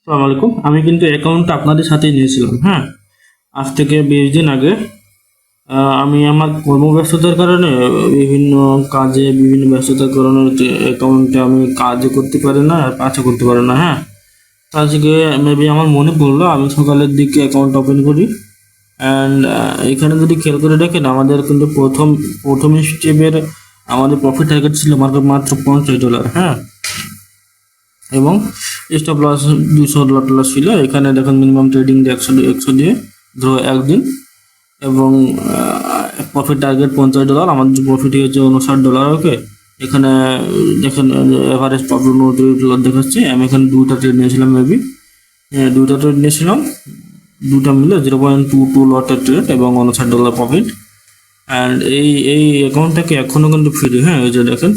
আসসালামু আলাইকুম। আমি কিন্তু অ্যাকাউন্টটা আপনাদের সাথেই নিয়েছিলাম। হ্যাঁ, আজ থেকে 20 দিন আগে আমি আমার কর্মব্যস্ততার কারণে বিভিন্ন কাজে বিভিন্ন ব্যস্ততার কারণে অ্যাকাউন্টে আমি কাজও করতে পারি না আর কাজও করতে পারি না। হ্যাঁ, তো আজকে মেবি আমার মনে পড়লো, আমি সকালের দিকে অ্যাকাউন্ট ওপেন করি। অ্যান্ড এখানে যদি খেয়াল করে দেখেন, আমাদের কিন্তু প্রথম স্টেপের আমাদের প্রফিট টার্গেট ছিল মাত্র $50। হ্যাঁ, এবং স্টপ লস $200 ছিল। এখানে দেখেন মিনিমাম ট্রেডিং দিয়ে একশো দিয়ে ধরো একদিন, এবং প্রফিট টার্গেট $50। আমাদের প্রফিট হচ্ছে $59। ওকে, এখানে দেখেন এভারেজ প্রফিট $29 দেখাচ্ছে। আমি এখানে দুটা ট্রেড নিয়েছিলাম, মেবি দুটা ট্রেড নিয়েছিলাম, দুটা মিলে 0.22 লটের ট্রেড এবং $59 প্রফিট। অ্যান্ড এই অ্যাকাউন্টটাকে এখনও কিন্তু ফ্রি। হ্যাঁ, এই যে দেখেন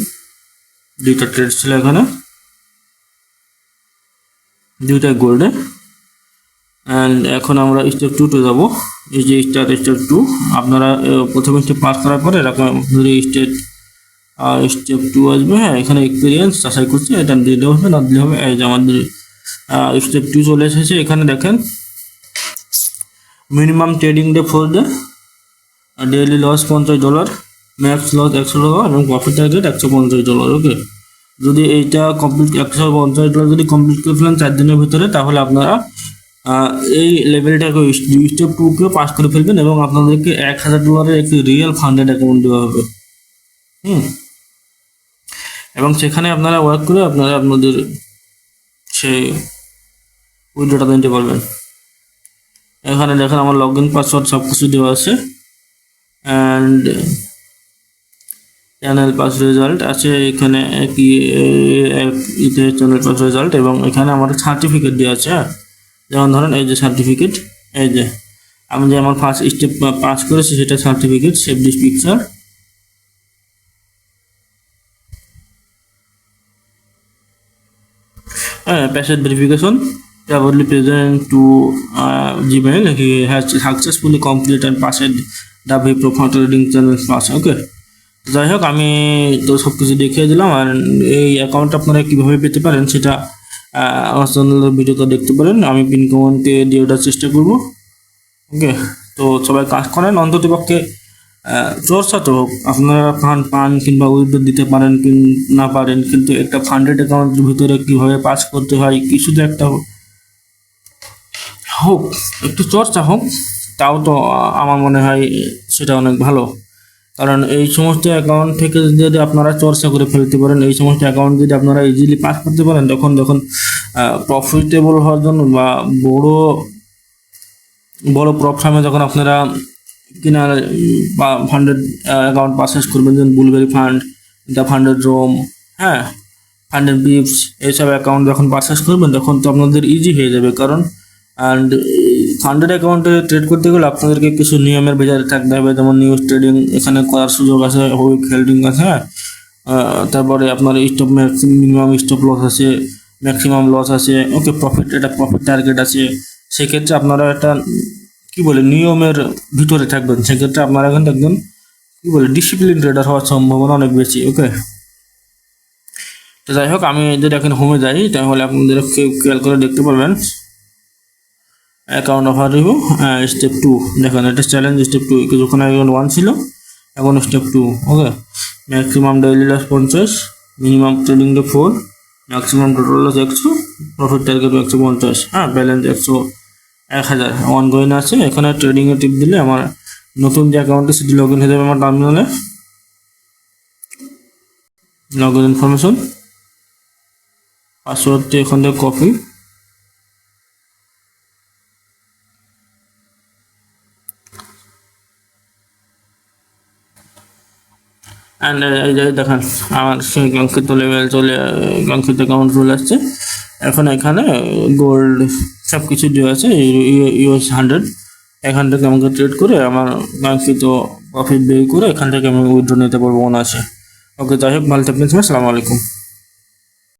দুইটা ট্রেড ছিল এখানে, দুইটা গোল্ডে। অ্যান্ড এখন আমরা স্টেপ 2-তে যাবো। এই যে স্টেপ 2, আপনারা প্রথম স্টেপ পাস করার পরে এরকম ধরে স্টেপ 2 আসবে। হ্যাঁ, এখানে এক্সপিরিয়েন্স যাচাই করছে, এটা দিলে হবে না দিলে হবে। এই যে আমাদের স্টেপ 2 চলে এসেছে। এখানে দেখেন minimum trading day 4 day, daily loss $50, max loss $100 এবং প্রফিট টার্গেট $150। ওকে, যদি এইটা কমপ্লিট $150 যদি কমপ্লিট করে ফেলেন 4 দিনের ভিতরে, তাহলে আপনারা এই লেভেলটাকে স্টেপ 2-কে পাস করে ফেলবেন এবং আপনাদেরকে $1000 একটি রিয়েল ফান্ডেড অ্যাকাউন্ট দেওয়া হবে। এবং সেখানে আপনারা ওয়ার্ক করে আপনারা আপনাদের সেই উইথড্রটা নিতে পারবেন। এখানে দেখেন আমার লগ ইন পাসওয়ার্ড সব কিছু দেওয়া আছে। অ্যান্ড চ্যানেল পাস রেজাল্ট আছে এখানে, কি চ্যানেল পাস রেজাল্ট, এবং এখানে আমার সার্টিফিকেট দেওয়া আছে। যেমন ধরেন এই যে সার্টিফিকেট, এই যে আমি যে আমার ফার্স্ট স্টেপ পাস করেছি সেটা certificate, save this picture. Passage verification probably present to Gmail. He has successfully completed and passed the Wipro trading channel pass. ওকে, যাই হোক, আমি তো সব কিছু দেখিয়ে দিলাম। আর এই অ্যাকাউন্ট আপনারা কীভাবে পেতে পারেন সেটা আমার চ্যানেলের ভিডিওটা দেখতে পারেন। আমি পিন কমেন্টে দিয়ে ওঠার চেষ্টা করব। ওকে, তো সবাই কাজ করেন, অন্ততপক্ষে চর্চা তো হোক। আপনারা পান কিংবা উইথড্র দিতে পারেন কি না পারেন, কিন্তু একটা ফান্ডেড অ্যাকাউন্টের ভিতরে কীভাবে পাস করতে হয় কিছু তো একটা হোক, একটু চর্চা হোক, তাও তো আমার মনে হয় সেটা অনেক ভালো। কারণ এই সমস্ত অ্যাকাউন্ট থেকে যদি আপনারা চর্চা করে ফেলতে পারেন, এই সমস্ত অ্যাকাউন্ট যদি আপনারা ইজিলি পাস করতে পারেন, তখন প্রফিটেবল হওয়ার জন্য বা বড় প্রফার্মে যখন আপনারা কিনা বা ফান্ডেড অ্যাকাউন্ট পারচেস করবেন, যেমন বুলবেরি ফান্ড, দ্য ফান্ডেড রোম, হ্যাঁ, ফান্ডেড বিপস, এইসব অ্যাকাউন্ট যখন পারচেস করবেন তখন তো আপনাদের ইজি হয়ে যাবে। কারণ অ্যান্ড ফান্ডেড অ্যাকাউন্টে ট্রেড করতে গেলে আপনাদেরকে কিছু নিয়মের ভেতরে থাকতে হবে, যেমন নিউজ ট্রেডিং এখানে করার সুযোগ আছে, উইক হেল্ডিং আছে। হ্যাঁ, তারপরে আপনার স্টপ মিনিমাম স্টপ লস আছে, ম্যাক্সিমাম লস আছে। ওকে, প্রফিট টার্গেট আছে। সেক্ষেত্রে আপনারা একটা নিয়মের ভিতরে থাকবেন। সেক্ষেত্রে আপনারা কিন্তু একজন ডিসিপ্লিন ট্রেডার হওয়ার সম্ভাবনা অনেক বেশি। ওকে, তো যাই হোক, আমি যদি এখন হোমে যাই তাহলে আপনাদের খেয়াল করে দেখতে পারবেন অ্যাকাউন্ট অফার রিভিউ স্টেপ 2। দেখেন এটা চ্যালেঞ্জ স্টেপ 2, কিছুক্ষণ আগে 1 ছিল, এখন step 2। Okay, maximum daily loss 50, minimum trading day 4, maximum total loss 100, profit target 150। হ্যাঁ, ব্যালেন্স 1000 ওয়ান গোইন আছে। এখানে ট্রেডিংয়ে টিপ দিলে আমার নতুন যে অ্যাকাউন্টে সেটি লগ ইন হয়ে যাবে আমার টার্মিনালে। লগ ইন ইনফরমেশন, পাসওয়ার্ডটি এখান থেকে কপি, অ্যান্ড এই যে দেখেন আমার সেই কাঙ্ক্ষিত লেভেল কাঙ্ক্ষিত অ্যাকাউন্ট চলে আসছে। এখন এখানে গোল্ড সব কিছু দেওয়া আছে। US 100, এখান থেকে আমাকে ট্রেড করে আমার কাঙ্ক্ষিত প্রফিট বের করে এখান থেকে আমি উইথড্র নিতে পারবো আছে। ওকে, যাই হোক, ভালো থাকবেন। আসসালামু আলাইকুম।